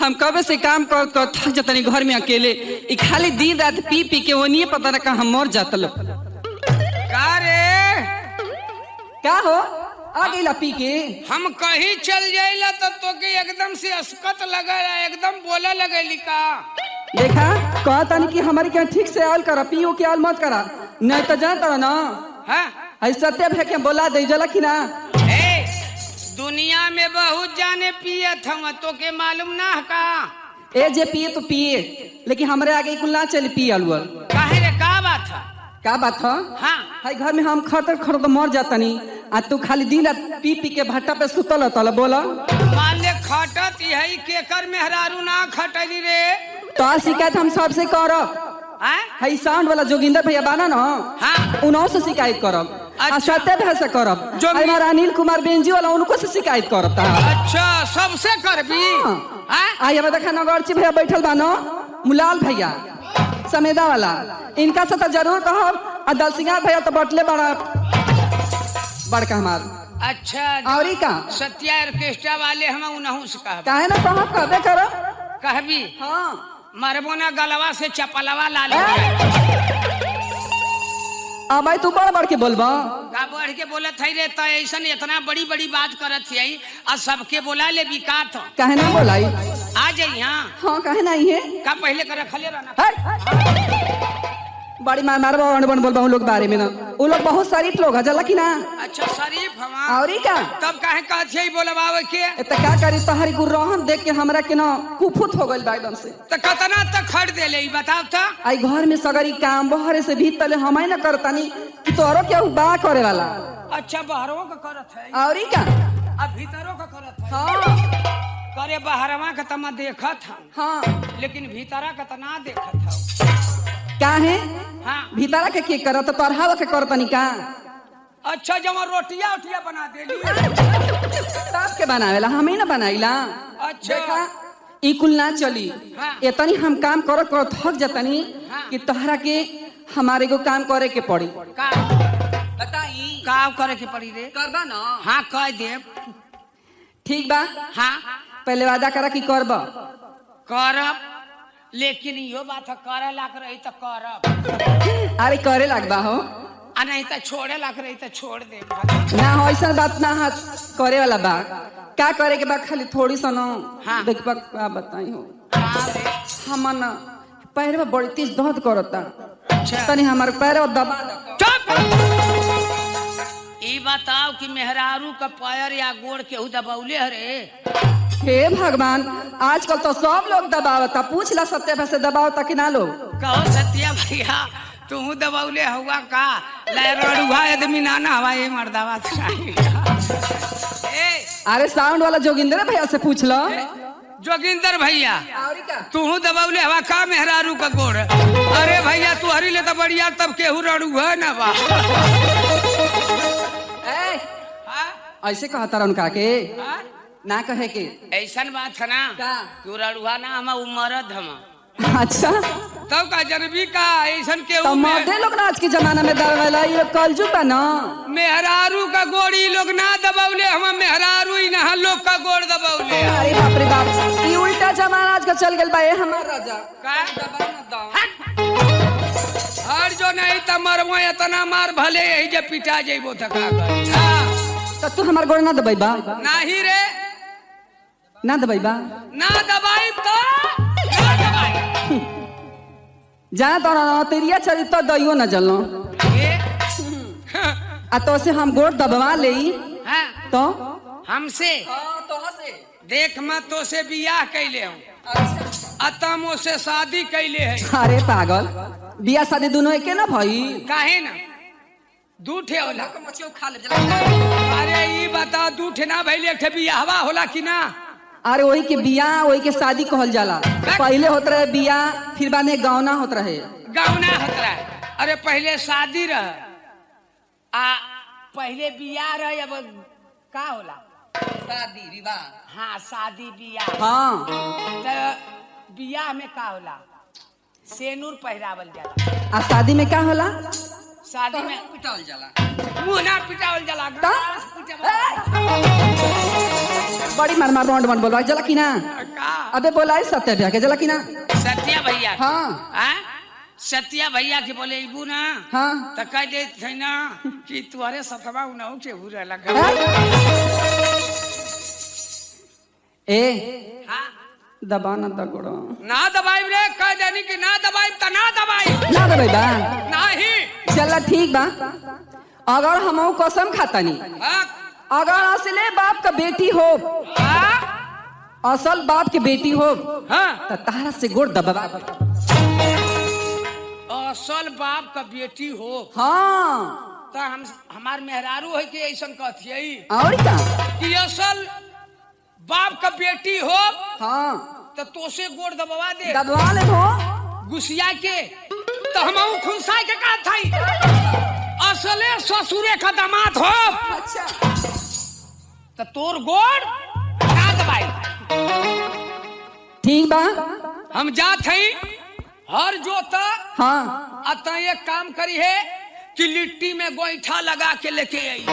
हम कब से काम कर कर थक जातनी घर में अकेले ई खाली दिन रात पी पी के वो नहीं पता ना हम मर जातल का रे का हो आ गईला पी के हम कहीं चल जाइला तो तोके एकदम से अस्कत लगे एकदम बोले लगेली का देखा कहता नहीं कि हमारे क्या ठीक से आल करा पियो के आल मत करा नहीं तो जानता ना हाँ ऐसा सत्य के बोला दे जला कि ना दुनिया में बहुत जाने पियत हम तो के मालूम ना है का ए जे पिए तो पिए लेकिन हमरे आगे कुल ना चल पिए अलुअल काहे रे का बात है का बात है हाँ हाय घर में हम खतर खतर तो मर जाता नहीं आ तू खाली दिन रात पी पी के भट्टा पे सुतल तल बोला मान ले खटत यही केकर मेहरारू ना खटली रे तो शिकायत हम सबसे करब हाई साउंड वाला जोगिंदर भैया बाना ना हाँ उन्हों से शिकायत करब अच्छा। सत्य भैया से करब हमारा अनिल कुमार बेंजी वाला उनको से शिकायत करब अच्छा सबसे करबी आई हमें देखा नगरची भैया बैठल बानो मुलाल भैया समेदा वाला इनका से तो जरूर कहब आ दलसिंगार भैया तो बटले बड़ा बड़का हमार अच्छा और का सत्या ऑर्केस्ट्रा वाले हम उनहु से कहब काहे ना कहब कहबे करब कहबी हां मरबो ना गलवा से चपलवा ला ले अब भाई तू बड़ बड़ के बोलबा का बढ़ के बोलत है रे त ऐसन इतना बड़ी बड़ी बात करत है आ सबके बोला ले बिकात काहे ना बोलाई आ जाई हां हां काहे ना है का पहले कर रखले रहना बड़ी मार मार बन बोलबा उन लोग बारे में ना वो लोग बहुत शरीफ लोग है जला कि ना अच्छा शरीफ हवा और का तब काहे कहत है बोलबावे के त का करी तहरी गुरहन देख के हमरा के ना कुफुत हो गइल बा एकदम से त कतना तक खड़ दे ले बताओ त आई घर में सगरी काम बहरे से भीतर हम ही ना करतानी कि तोरो के बा करे वाला अच्छा बाहरों का करत है और का अब भीतरों का करत है हां करे बाहरवा का तमा देखत हम हां लेकिन भीतरा का त ना देखत हूं काहे हां भीतरा के करत तोरहावा के करतनी का अच्छा जब रोटियां उठिया बना देली ताप के बनावेला हम ही ना बनाइला अच्छा देखा ई कुल ना चली हाँ। इतनी हम काम करत करत थक जतनी हाँ। कि तोहरा के हमारे को काम करे के पड़ी का बताई का करे के पड़ी रे करबा ना हां कह देब ठीक बा हां पहले वादा करा कि करबा करब लेकिन यो बात करे लाग रही तो करब अरे करे लगबा हो आ नहीं तो छोड़े लाग रही तो छोड़ दे ना हो ऐसा बात ना हाथ करे वाला बा क्या करे के बा खाली थोड़ी सा ना हाँ। देखबा का बताई हो हम ना पैर में बड़ी तेज दर्द करता अच्छा तनी हमार पैर दबा चुप ई बताओ कि मेहरारू का पैर या गोड़ केहू दबौले हरे हे भगवान आजकल तो सब लोग दबावता पूछ ला सत्य भैया से दबावता कि ना लोग कहो सत्या भैया तू दबौले हुआ का लड़ुआ आदमी नाना हवा ये मर्दावा अरे साउंड वाला जोगिंदर भैया से पूछ लो जोगिंदर भैया और का तू दबौले हवा का मेहरारू का गोड़ अरे भैया तू हरी ले तो बढ़िया तब केहू रड़ुआ ना बा ऐसे कहता रहा उनका के ना कहे के ऐसन बात है ना का? तू रड़ुआ ना हम उमरद हम अच्छा तब का जनबी का ऐसन के तो मर्दे लोग ना आज के जमाना में दबावेला ये कलजुग बा ना मेहरारू का गोड़ी लोग ना दबौले हम मेहरारू ही ना लोग का गोड़ दबौले अरे बाप रे बाप ये उल्टा जमाना आज का चल गल बा ये हमार राजा का हर जो नहीं त मरबो इतना मार भले यही जे पिटा जइबो त का कर तो तू हमार गोड़ ना दबाइबा नाही रे ना दबाइबा ना दबाई तो ना दबाई जाना तो ना तेरिया चली तो दइयो ना जलनो ए आ तो से हम गोड़ दबवा लेई हां तो हमसे तो से देख मैं तो से बियाह कैले हूं अतमो से शादी कैले है अरे पागल बियाह शादी दोनों एके ना भाई काहे ना दू ठे होला खा ले अरे ई बता दू ठे ना भइले एक ठे बियाहवा होला कि ना अरे वही के बियाह वही के शादी कहल जाला पहले होत रहे बियाह फिर बाद में गौना होत रहे गौना होत रहे अरे पहले शादी रह आ पहले बियाह रहे अब का होला शादी विवाह हाँ शादी बियाह हाँ तो बियाह में का होला सेनूर पहिरावल जाला आ शादी में क्या होला शादी में पिटावल जाला मुंह ना पिटावल जाला का? ग्रास पिटावल बड़ी मरमा रोंड मन बोलवा जला की ना का अबे बोला सत्य भैया के जला की ना सत्या भैया हाँ हाँ सत्या भैया के बोले इबू ना हाँ तो कह दे थे ना कि तुम्हारे सतवा उनाऊ के हुआ लगा ए हाँ दबा ना दगड़ो ना दबाई रे कह देनी कि ना दबाई तो ना दबाई ना दबाई बा नहीं चला ठीक बा अगर हम कसम खातानी हाँ अगर असले बाप का बेटी हो हाँ असल बाप की बेटी हो हाँ तो तारा से गोड़ दबा असल बाप का बेटी हो हाँ तो हम हमार मेहरारू है कि ऐसा कहती और क्या कि असल बाप का बेटी हो हाँ तो तोसे गोड़ दबवा दे दबवा ले हो गुस्सिया के तो हम खुनसा के कहा था असले ससुरे का दामाद हो अच्छा तो तोर गोड़ ना दबाई ठीक बा हम जात हई हर जोता हाँ अत एक काम करी है कि लिट्टी में गोईठा लगा के लेके आई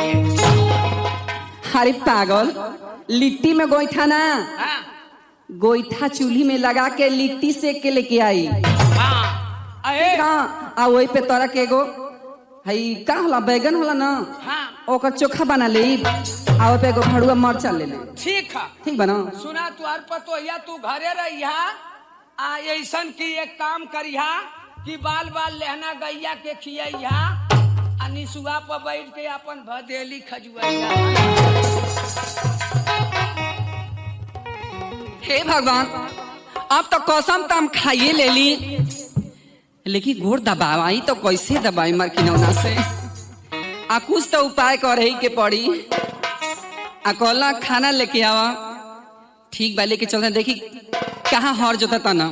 अरे पागल लिट्टी में गोईठा ना हाँ गोईठा चूल्ही में लगा के लिट्टी सेक के लेके आई हाँ अहे हाँ आ वही पे तोरा के एगो हई का होला बैगन होला ना हाँ ओकर चोखा बना ले आ ओहि पे एगो भड़ुआ मरचा ले ले ठीक है ठीक बना सुना तुहार पतोहिया तू घरे रहिया आ ऐसन की एक काम करिहा कि बाल बाल लहना गैया के खियैहा आ निसुआ पर बैठ के अपन भदेली खजुआइहा हे भगवान अब तो कसम तो हम खाइए ले ली लेकिन गोड़ दबाई तो कैसे दबाई मर किनौना से आ कुछ तो उपाय करे के पड़ी आ कहला खाना लेके आवा ठीक बा लेके चलते देखी कहाँ हर जोता ना